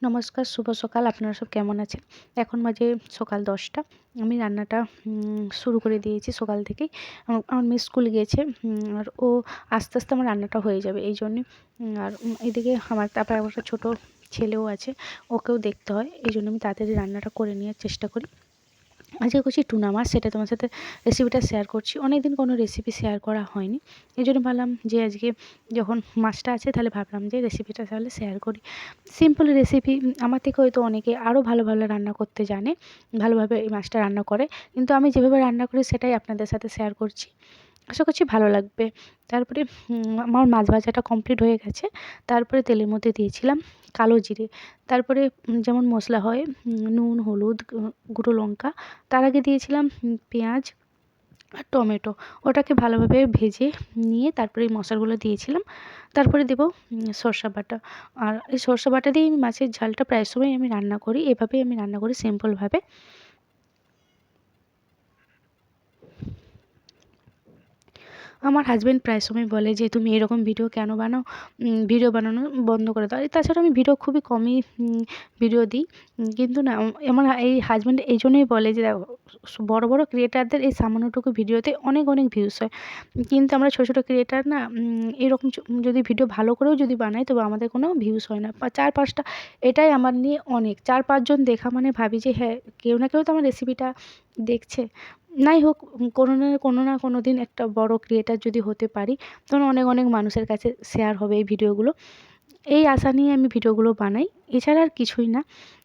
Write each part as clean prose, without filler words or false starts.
নমস্কার, শুভ সকাল। আপনারা সব কেমন আছেন? এখন বাজে সকাল ১০টা। আমি রান্নাটা শুরু করে দিয়েছি সকাল থেকেই। আমার মেয়ে স্কুল গিয়েছে, আর ও আস্তে, আস্তে আমার রান্নাটা হয়ে যাবে এইজন্যে। আর এদিকে তারপরে আমার একটা ছোটো ছেলেও আছে, ওকেও দেখতে হয়। এইজন্য আমি তাড়াতাড়ি রান্নাটা করে নেওয়ার চেষ্টা করি। আজকে করছি টুনা মাছ, সেটা তোমার সাথে রেসিপিটা শেয়ার করছি। অনেকদিন কোনো রেসিপি শেয়ার করা হয়নি, এই জন্য ভাবলাম যে আজকে যখন মাছটা আছে তাহলে ভাবলাম যে রেসিপিটা তাহলে শেয়ার করি। সিম্পল রেসিপি, আমার থেকে হয়তো অনেকে আরও ভালো ভালো রান্না করতে জানে, ভালোভাবে এই মাছটা রান্না করে, কিন্তু আমি যেভাবে রান্না করি সেটাই আপনাদের সাথে শেয়ার করছি। আশা করছি ভালো লাগবে। তারপরে আমার মাছ ভাজাটা কমপ্লিট হয়ে গেছে। তারপরে তেলের মধ্যে দিয়েছিলাম কালো জিরে। তারপরে যেমন মশলা হয়, নুন, হলুদ, গুঁড়ো লঙ্কা। তার আগে দিয়েছিলাম পেঁয়াজ আর টমেটো। ওটাকে ভালোভাবে ভেজে নিয়ে তারপরে এই মশলাগুলো দিয়েছিলাম। তারপরে দেবো সরষা বাটা। আর এই সরষা বাটা দিয়েই মাছের ঝালটা প্রায় সময় আমি রান্না করি। এভাবেই আমি রান্না করি সিম্পলভাবে। আমার হাসব্যান্ড প্রায় সময় বলে যে, "তুমি এরকম ভিডিও কেন বানাও? ভিডিও বানানো বন্ধ করে দাও।" তাছাড়া আমি ভিডিও খুবই কমই ভিডিও দিই। কিন্তু না, আমার এই হাসব্যান্ড এই জন্যই বলে যে, "দেখো, বড়, বড় ক্রিয়েটারদের এই সামান্যটুকু ভিডিওতে অনেক, অনেক ভিউজ হয়। কিন্তু আমরা ছোট, ছোট ক্রিয়েটার না, এরকম যদি ভিডিও ভালো করেও যদি বানাই তবে আমাদের কোনো ভিউজ হয় না। ৪-৫ টা, এটাই আমার নিয়ে অনেক। ৪-৫ জন দেখা মানে ভাবি যে হ্যাঁ, কেউ না কেউ তো আমার রেসিপিটা দেখছে। নাই হোক, কোনো না কোনো দিন একটা বড় ক্রিয়েটার যদি হতে পারি, তখন অনেক, অনেক মানুষের কাছে শেয়ার হবে এই ভিডিওগুলো। এই আশা নিয়ে আমি ভিডিওগুলো বানাই। এছাড়া আর কিছুই না।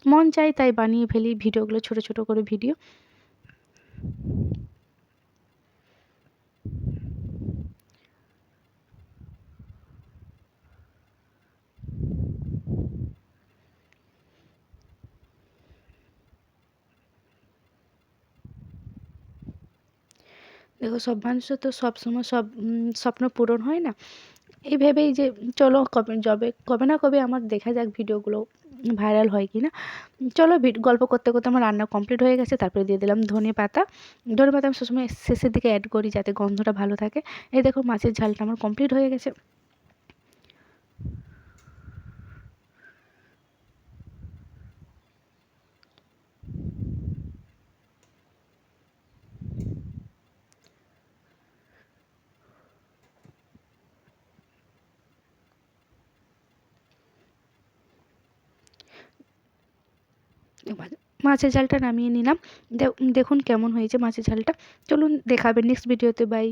মন চায় তাই বানিয়ে ফেলি ভিডিওগুলো, ছোট, ছোট করে ভিডিও। দেখো, সব মানুষের তো সবসময় সব স্বপ্ন পূরণ হয় না। এই ভেবেই যে চলো কবে না কবে আমার দেখা যাক ভিডিওগুলো ভাইরাল হয় কিনা। চলো, গল্প করতে, করতে আমার রান্না কমপ্লিট হয়ে গেছে। তারপরে দিয়ে দিলাম ধনেপাতা। ধনেপাতা আমি সবসময় শেষের দিকে অ্যাড করি যাতে গন্ধটা ভালো থাকে। এই দেখো, মাছের ঝালটা আমার কমপ্লিট হয়ে গেছে। মাছের ঝালটা নামিয়ে নিলাম। দেখুন কেমন হয়েছে মাছের ঝালটা। চলুন দেখাবেন নেক্সট ভিডিওতে। বাই।